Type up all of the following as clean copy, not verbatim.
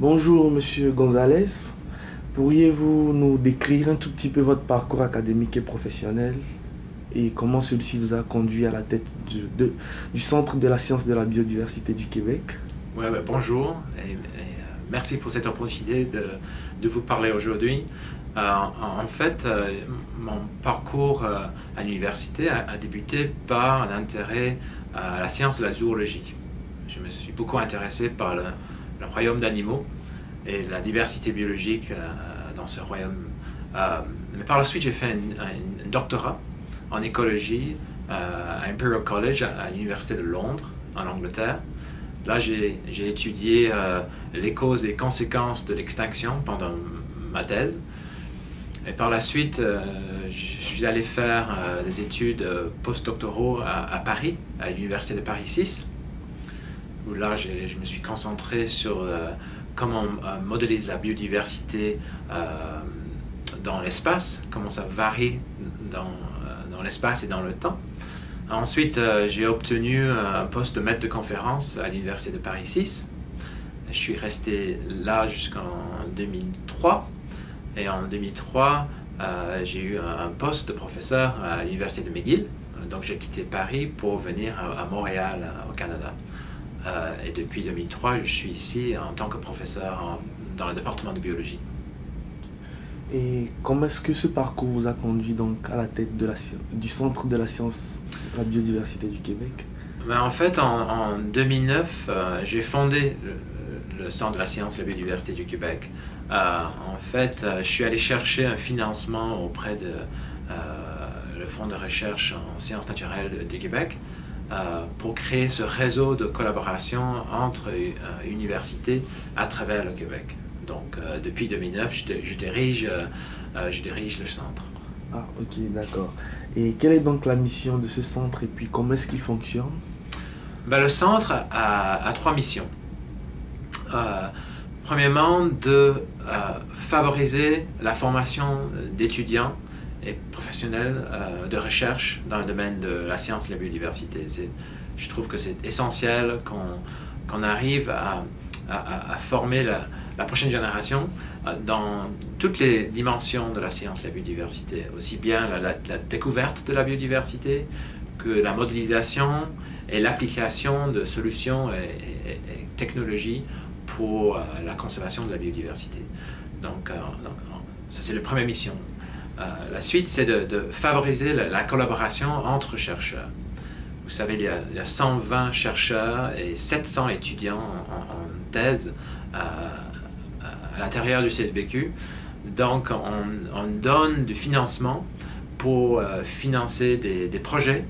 Bonjour Monsieur Gonzalez, pourriez-vous nous décrire un tout petit peu votre parcours académique et professionnel et comment celui-ci vous a conduit à la tête du Centre de la science de la biodiversité du Québec? Ouais, bonjour merci pour cette opportunité de vous parler aujourd'hui. En fait, mon parcours à l'université a débuté par un intérêt à la science de la zoologie. Je me suis beaucoup intéressé par le royaume d'animaux et la diversité biologique dans ce royaume. Mais par la suite, j'ai fait un doctorat en écologie à Imperial College à l'université de Londres, en Angleterre. Là, j'ai étudié les causes et conséquences de l'extinction pendant ma thèse. Et par la suite, je suis allé faire des études postdoctoraux à Paris, à l'université de Paris 6, où là, je me suis concentré sur comment on modélise la biodiversité dans l'espace, comment ça varie dans l'espace et dans le temps. Ensuite, j'ai obtenu un poste de maître de conférence à l'université de Paris 6. Je suis resté là jusqu'en 2003. Et en 2003, j'ai eu un poste de professeur à l'université de McGill. Donc j'ai quitté Paris pour venir à Montréal, au Canada. Et depuis 2003, je suis ici en tant que professeur dans le département de biologie. Et comment est-ce que ce parcours vous a conduit donc à la tête du Centre de la science de la biodiversité du Québec? Ben, en fait, en 2009, j'ai fondé le Centre de la science de la biodiversité du Québec. En fait, je suis allé chercher un financement auprès de le Fonds de recherche en sciences naturelles du Québec pour créer ce réseau de collaboration entre universités à travers le Québec. Donc, depuis 2009, je dirige le centre. Ah, ok, d'accord. Et quelle est donc la mission de ce centre et puis comment est-ce qu'il fonctionne? Ben, le centre a trois missions. Premièrement, de favoriser la formation d'étudiants et professionnels de recherche dans le domaine de la science et de la biodiversité. Je trouve que c'est essentiel qu'on arrive à former la prochaine génération dans toutes les dimensions de la science et de la biodiversité, aussi bien la découverte de la biodiversité que la modélisation et l'application de solutions et technologies pour la conservation de la biodiversité. Donc, ça c'est la première mission. La suite, c'est de favoriser la collaboration entre chercheurs. Vous savez, il y a 120 chercheurs et 700 étudiants en thèse à l'intérieur du CSBQ. Donc, on donne du financement pour financer des projets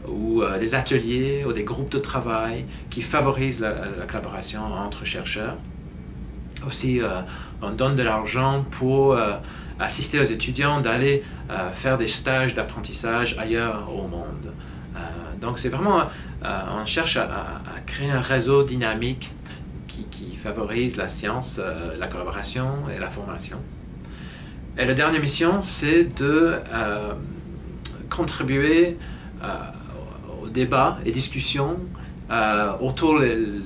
ou des ateliers ou des groupes de travail qui favorisent la collaboration entre chercheurs. Aussi, on donne de l'argent pour assister aux étudiants d'aller faire des stages d'apprentissage ailleurs au monde. Donc c'est vraiment, on cherche à créer un réseau dynamique qui favorise la science, la collaboration et la formation. Et la dernière mission, c'est de contribuer au débat et discussions autour de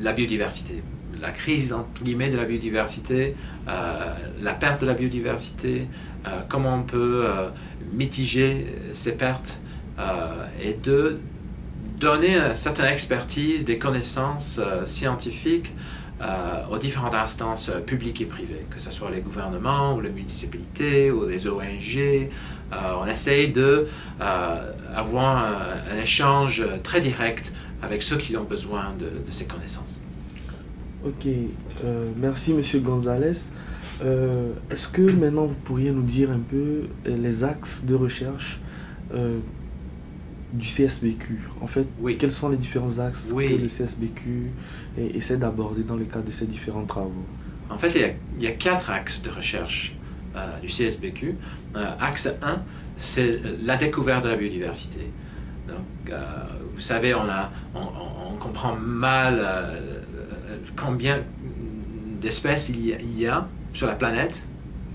la biodiversité. La crise entre guillemets de la biodiversité, la perte de la biodiversité, comment on peut mitiger ces pertes et de donner une certaine expertise, des connaissances scientifiques aux différentes instances publiques et privées, que ce soit les gouvernements ou les municipalités ou les ONG. On essaye d'avoir un échange très direct avec ceux qui ont besoin de ces connaissances. Ok, merci Monsieur Gonzalez. Est-ce que maintenant vous pourriez nous dire un peu les axes de recherche du CSBQ? En fait, oui. Quels sont les différents axes oui. que le CSBQ essaie d'aborder dans le cadre de ces différents travaux? En fait, il y a 4 axes de recherche du CSBQ. Axe 1, c'est la découverte de la biodiversité. Donc, vous savez, on comprend mal combien d'espèces il y a sur la planète,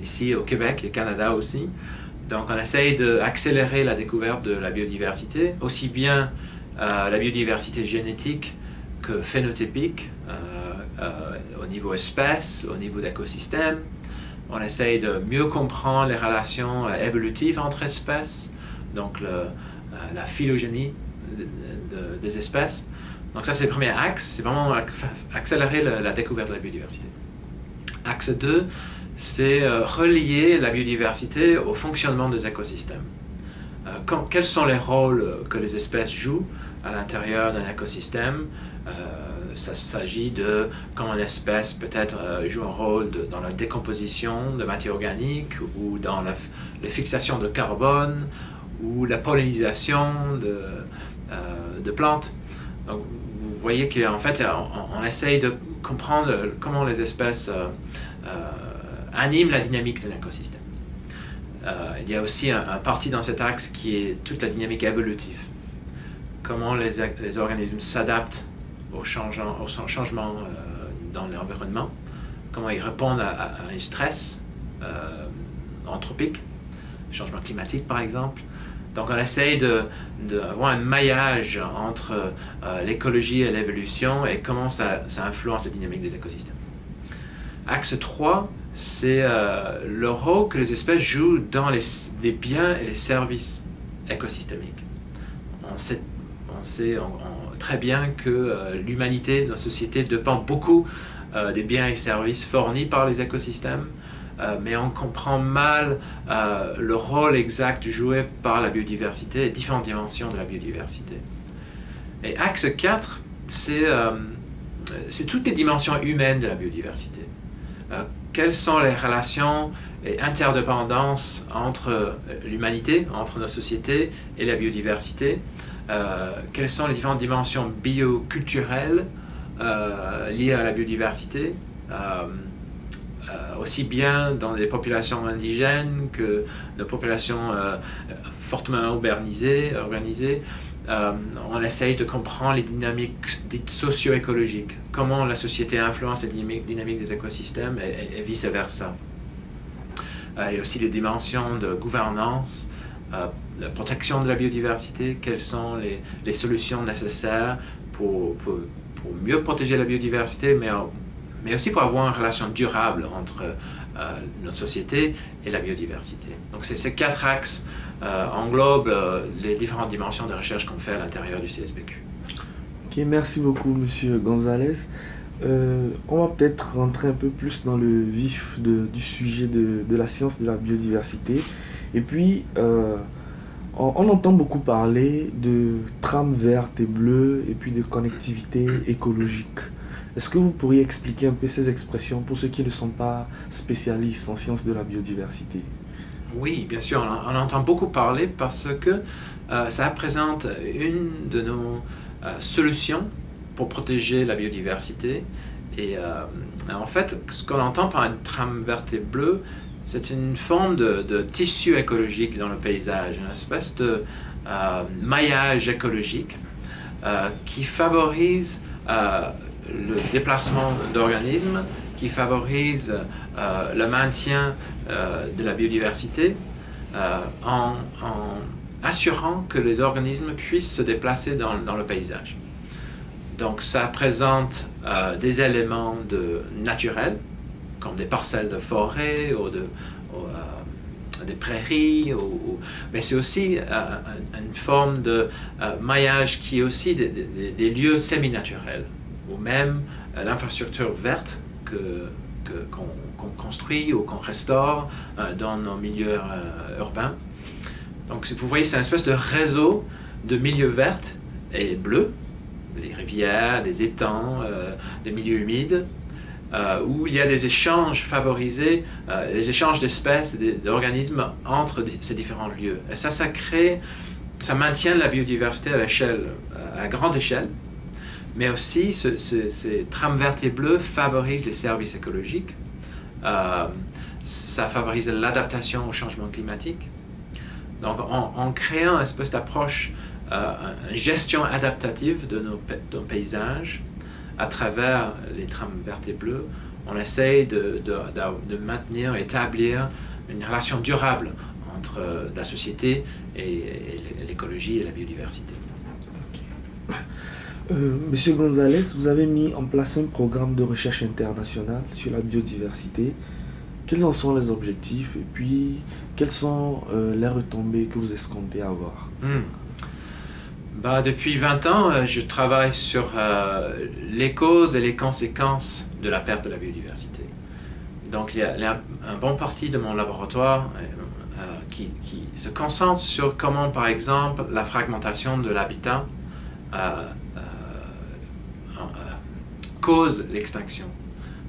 ici au Québec et au Canada aussi. Donc on essaye d'accélérer la découverte de la biodiversité, aussi bien la biodiversité génétique que phénotypique, au niveau espèce, au niveau d'écosystème. On essaye de mieux comprendre les relations évolutives entre espèces, donc la phylogénie des espèces. Donc ça, c'est le premier axe, c'est vraiment accélérer la découverte de la biodiversité. Axe 2, c'est relier la biodiversité au fonctionnement des écosystèmes. Quels sont les rôles que les espèces jouent à l'intérieur d'un écosystème? Ça s'agit de comment une espèce peut-être joue un rôle dans la décomposition de matière organique ou dans la fixation de carbone ou la pollinisation de plantes. Donc, vous voyez qu'en fait, on essaye de comprendre comment les espèces animent la dynamique d'un écosystème. Il y a aussi un parti dans cet axe qui est toute la dynamique évolutive. Comment les organismes s'adaptent au changement dans l'environnement, comment ils répondent à un stress anthropique, changement climatique par exemple. Donc on essaye d'avoir un maillage entre l'écologie et l'évolution et comment ça influence la dynamique des écosystèmes. Axe 3, c'est le rôle que les espèces jouent dans les biens et les services écosystémiques. On sait très bien que l'humanité, notre société, dépend beaucoup des biens et services fournis par les écosystèmes, mais on comprend mal le rôle exact joué par la biodiversité et différentes dimensions de la biodiversité. Et axe 4, c'est toutes les dimensions humaines de la biodiversité. Quelles sont les relations et interdépendances entre l'humanité, entre nos sociétés et la biodiversité? Quelles sont les différentes dimensions bioculturelles liées à la biodiversité, aussi bien dans les populations indigènes que nos populations fortement urbanisées. On essaye de comprendre les dynamiques dites socio-écologiques, comment la société influence les dynamiques des écosystèmes et vice-versa. Il y a aussi les dimensions de gouvernance, la protection de la biodiversité, quelles sont les solutions nécessaires pour mieux protéger la biodiversité, mais aussi pour avoir une relation durable entre notre société et la biodiversité. Donc ces 4 axes englobent les différentes dimensions de recherche qu'on fait à l'intérieur du CSBQ. Ok, merci beaucoup Monsieur Gonzalez. On va peut-être rentrer un peu plus dans le vif du sujet de la science de la biodiversité. Et puis, on entend beaucoup parler de trames vertes et bleues et puis de connectivité écologique. Est-ce que vous pourriez expliquer un peu ces expressions pour ceux qui ne sont pas spécialistes en sciences de la biodiversité? Oui, bien sûr, on entend beaucoup parler parce que ça représente une de nos solutions pour protéger la biodiversité. Et en fait, ce qu'on entend par une trame verte et bleue, c'est une forme de tissu écologique dans le paysage, une espèce de maillage écologique qui favorise le déplacement d'organismes, qui favorise le maintien de la biodiversité en assurant que les organismes puissent se déplacer dans le paysage. Donc ça présente des éléments naturels, comme des parcelles de forêt ou des prairies, mais c'est aussi une forme de maillage qui est aussi des lieux semi-naturels, ou même l'infrastructure verte qu'on construit ou qu'on restaure dans nos milieux urbains. Donc vous voyez, c'est une espèce de réseau de milieux verts et bleus, des rivières, des étangs, des milieux humides, où il y a des échanges favorisés, des échanges d'espèces, d'organismes entre ces différents lieux. Et ça maintient la biodiversité à grande échelle, mais aussi ces trames vertes et bleues favorisent les services écologiques, ça favorise l'adaptation au changement climatique. Donc en créant une espèce d'approche, une gestion adaptative de nos paysages, à travers les trames vertes et bleues, on essaye de maintenir, établir une relation durable entre la société et l'écologie et la biodiversité. Okay. Monsieur Gonzalez, vous avez mis en place un programme de recherche internationale sur la biodiversité. Quels en sont les objectifs et puis quelles sont les retombées que vous escomptez avoir? Depuis 20 ans, je travaille sur les causes et les conséquences de la perte de la biodiversité. Donc il y a un bon parti de mon laboratoire qui se concentre sur comment, par exemple, la fragmentation de l'habitat cause l'extinction.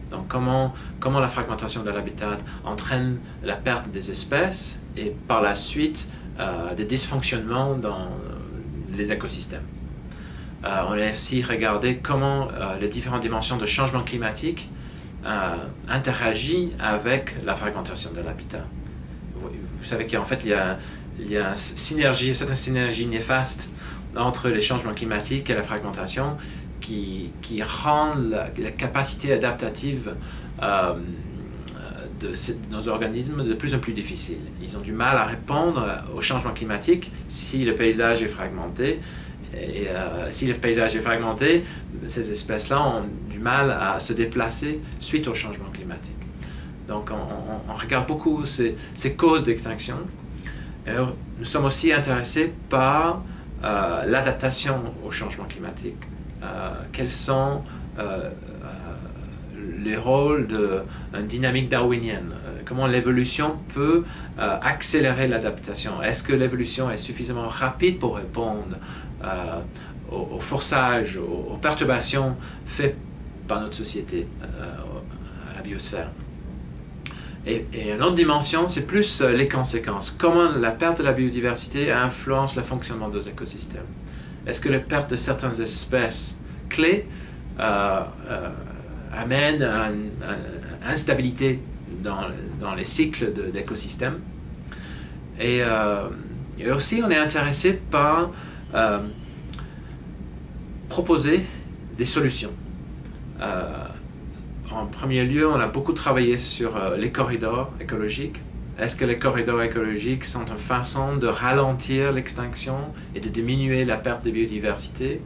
Donc comment la fragmentation de l'habitat entraîne la perte des espèces et par la suite des dysfonctionnements dans les écosystèmes. On a aussi regardé comment les différentes dimensions de changement climatique interagissent avec la fragmentation de l'habitat. Vous savez qu'en fait, il y a certaine synergie néfaste entre les changements climatiques et la fragmentation qui rend la capacité adaptative de nos organismes de plus en plus difficile. Ils ont du mal à répondre au changement climatique si le paysage est fragmenté. Et si le paysage est fragmenté, ces espèces-là ont du mal à se déplacer suite au changement climatique. Donc on regarde beaucoup ces causes d'extinction. Nous sommes aussi intéressés par l'adaptation au changement climatique. Quels sont les rôles d'une dynamique darwinienne? Comment l'évolution peut accélérer l'adaptation? Est-ce que l'évolution est suffisamment rapide pour répondre au forçage, aux perturbations faites par notre société, à la biosphère? Et une autre dimension, c'est plus les conséquences. Comment la perte de la biodiversité influence le fonctionnement des écosystèmes? Est-ce que la perte de certaines espèces clés amène à une instabilité dans les cycles d'écosystèmes? Et aussi, on est intéressé par proposer des solutions. En premier lieu, on a beaucoup travaillé sur les corridors écologiques. Est-ce que les corridors écologiques sont une façon de ralentir l'extinction et de diminuer la perte de biodiversité?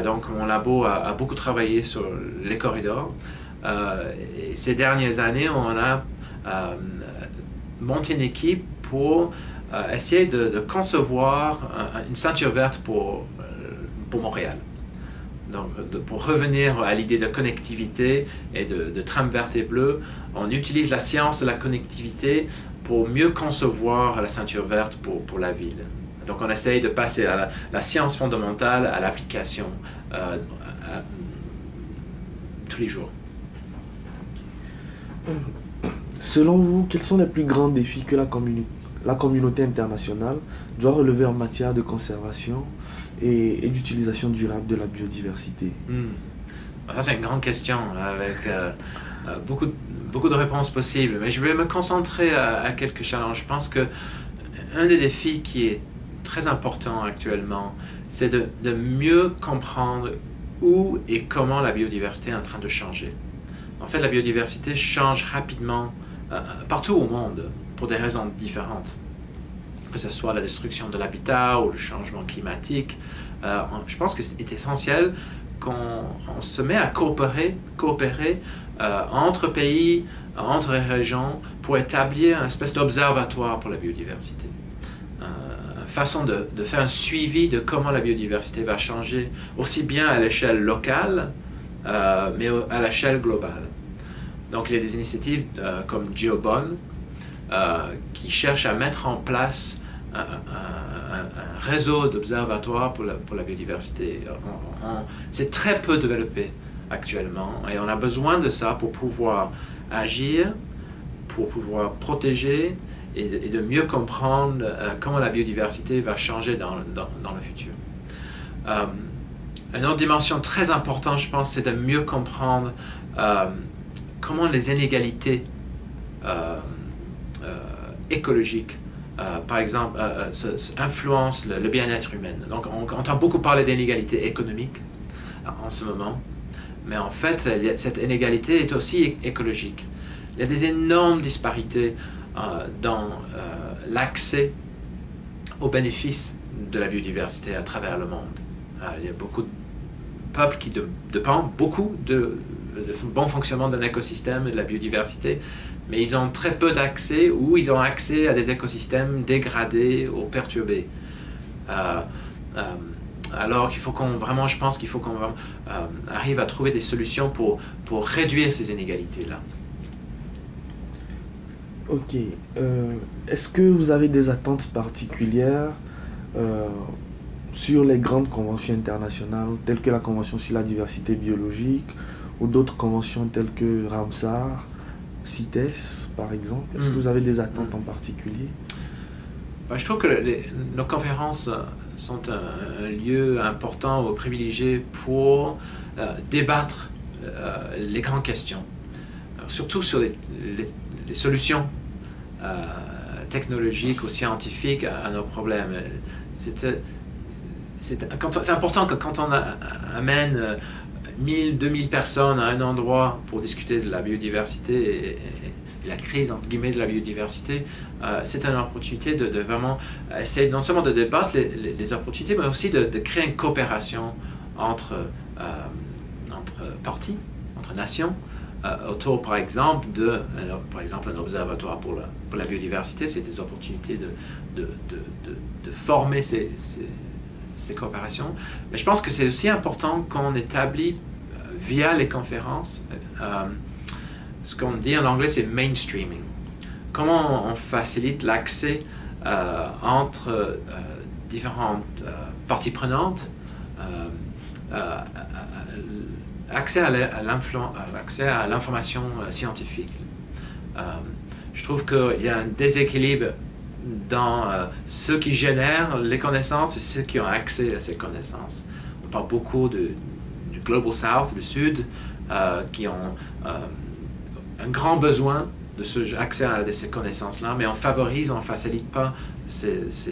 Donc mon labo a beaucoup travaillé sur les corridors. Et ces dernières années, on a monté une équipe pour essayer de concevoir une ceinture verte pour Montréal. Donc, pour revenir à l'idée de connectivité et de trame verte et bleue, on utilise la science de la connectivité pour mieux concevoir la ceinture verte pour la ville. Donc, on essaye de passer à la science fondamentale à l'application tous les jours. Selon vous, quels sont les plus grands défis que la communauté internationale doit relever en matière de conservation et d'utilisation durable de la biodiversité? Ça, c'est une grande question avec beaucoup de réponses possibles, mais je vais me concentrer à quelques challenges. Je pense qu'un des défis qui est très important actuellement, c'est de mieux comprendre où et comment la biodiversité est en train de changer. En fait, la biodiversité change rapidement partout au monde pour des raisons différentes. Que ce soit la destruction de l'habitat ou le changement climatique. Je pense que c'est essentiel qu'on se met à coopérer entre pays, entre régions, pour établir une espèce d'observatoire pour la biodiversité. Une façon de faire un suivi de comment la biodiversité va changer, aussi bien à l'échelle locale, mais à l'échelle globale. Donc il y a des initiatives comme GeoBon, qui cherchent à mettre en place un réseau d'observatoires pour la biodiversité. C'est très peu développé actuellement et on a besoin de ça pour pouvoir agir, pour pouvoir protéger et de mieux comprendre comment la biodiversité va changer dans le futur. Une autre dimension très importante, je pense, c'est de mieux comprendre comment les inégalités écologiques, par exemple, influencent le bien-être humain. Donc, on entend beaucoup parler d'inégalités économiques en ce moment, mais en fait, cette inégalité est aussi écologique. Il y a des énormes disparités dans l'accès aux bénéfices de la biodiversité à travers le monde. Il y a beaucoup peuple qui dépend beaucoup de bon fonctionnement d'un écosystème et de la biodiversité, mais ils ont très peu d'accès ou ils ont accès à des écosystèmes dégradés ou perturbés. Alors qu'il faut je pense qu'il faut qu'on arrive à trouver des solutions pour réduire ces inégalités-là. Ok. Est-ce que vous avez des attentes particulières sur les grandes conventions internationales, telles que la Convention sur la diversité biologique, ou d'autres conventions telles que Ramsar, CITES, par exemple? Est-ce que vous avez des attentes en particulier? Je trouve que nos conférences sont un lieu important ou privilégié pour débattre les grandes questions, surtout sur les solutions technologiques ou scientifiques à nos problèmes. C'est important que quand on amène 1000, 2000 personnes à un endroit pour discuter de la biodiversité et la crise entre guillemets de la biodiversité, c'est une opportunité de vraiment essayer non seulement de débattre les opportunités, mais aussi de créer une coopération entre parties, entre nations, autour par exemple un observatoire pour la biodiversité. C'est des opportunités de former ces coopérations. Mais je pense que c'est aussi important qu'on établit via les conférences ce qu'on dit en anglais, c'est mainstreaming. Comment on facilite l'accès entre différentes parties prenantes, accès à l'information scientifique. Je trouve qu'il y a un déséquilibre dans ceux qui génèrent les connaissances et ceux qui ont accès à ces connaissances. On parle beaucoup du Global South, le Sud, qui ont un grand besoin de accès à ces connaissances-là, mais on ne facilite pas ce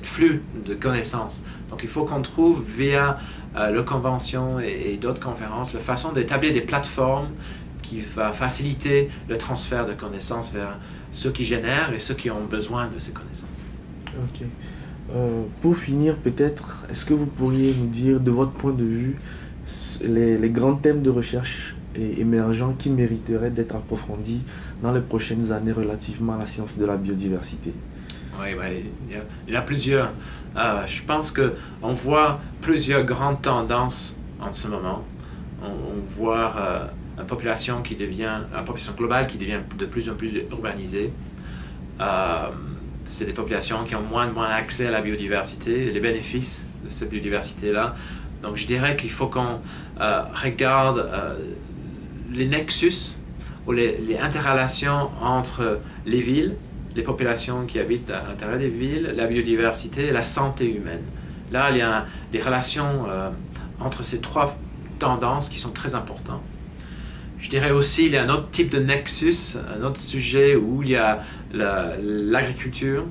flux de connaissances. Donc il faut qu'on trouve via la convention et d'autres conférences la façon d'établir des plateformes qui va faciliter le transfert de connaissances vers ceux qui génèrent et ceux qui ont besoin de ces connaissances. Ok. Pour finir, peut-être, est-ce que vous pourriez nous dire, de votre point de vue, les grands thèmes de recherche émergents qui mériteraient d'être approfondis dans les prochaines années relativement à la science de la biodiversité? Oui, il y en a plusieurs. Je pense qu'on voit plusieurs grandes tendances en ce moment. On voit une population globale qui devient de plus en plus urbanisée. C'est des populations qui ont moins accès à la biodiversité, les bénéfices de cette biodiversité-là. Donc je dirais qu'il faut qu'on regarde les nexus ou les interrelations entre les villes, les populations qui habitent à l'intérieur des villes, la biodiversité et la santé humaine. Là, il y a des relations entre ces trois tendances qui sont très importantes. Je dirais aussi qu'il y a un autre type de nexus, un autre sujet où il y a l'agriculture,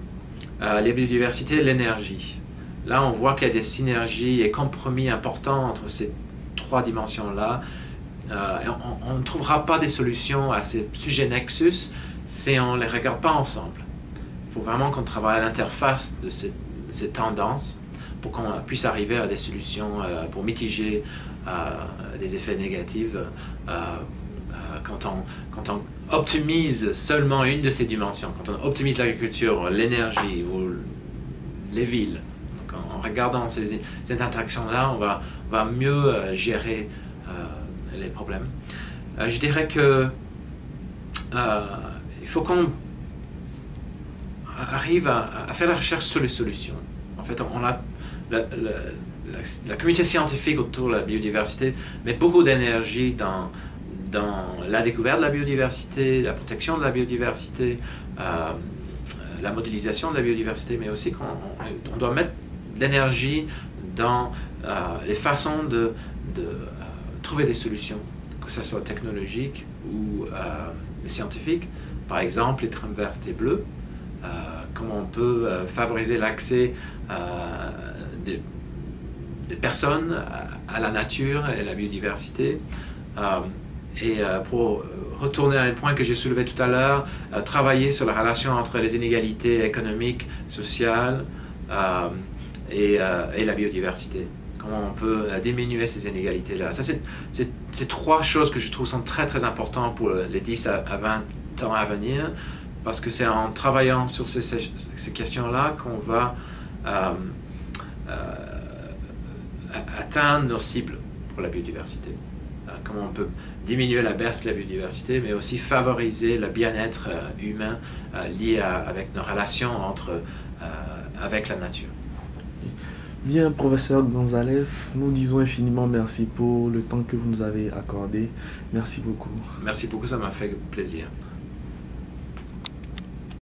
la biodiversité et l'énergie. Là, on voit qu'il y a des synergies et compromis importants entre ces trois dimensions-là. On ne trouvera pas des solutions à ces sujets nexus si on ne les regarde pas ensemble. Il faut vraiment qu'on travaille à l'interface de ces tendances pour qu'on puisse arriver à des solutions pour mitiger des effets négatifs quand on optimise seulement une de ces dimensions, quand on optimise l'agriculture, l'énergie ou les villes. Donc en regardant ces interactions-là, on va mieux gérer les problèmes. Je dirais que il faut qu'on arrive à faire la recherche sur les solutions. En fait, on a la communauté scientifique autour de la biodiversité met beaucoup d'énergie dans la découverte de la biodiversité, la protection de la biodiversité, la modélisation de la biodiversité, mais aussi qu'on doit mettre de l'énergie dans les façons de trouver des solutions, que ce soit technologique ou scientifique. Par exemple, les trames vertes et bleues, comment on peut favoriser l'accès des personnes à la nature et à la biodiversité. Pour retourner à un point que j'ai soulevé tout à l'heure, travailler sur la relation entre les inégalités économiques, sociales et la biodiversité. comment on peut diminuer ces inégalités-là. Ça, c'est trois choses que je trouve sont très très importantes pour les 10 à 20 ans à venir, parce que c'est en travaillant sur ces questions-là qu'on va atteindre nos cibles pour la biodiversité. Comment on peut diminuer la baisse de la biodiversité, mais aussi favoriser le bien-être humain lié avec nos relations avec la nature. Bien, professeur Gonzalez, nous disons infiniment merci pour le temps que vous nous avez accordé. Merci beaucoup. Merci beaucoup, ça m'a fait plaisir.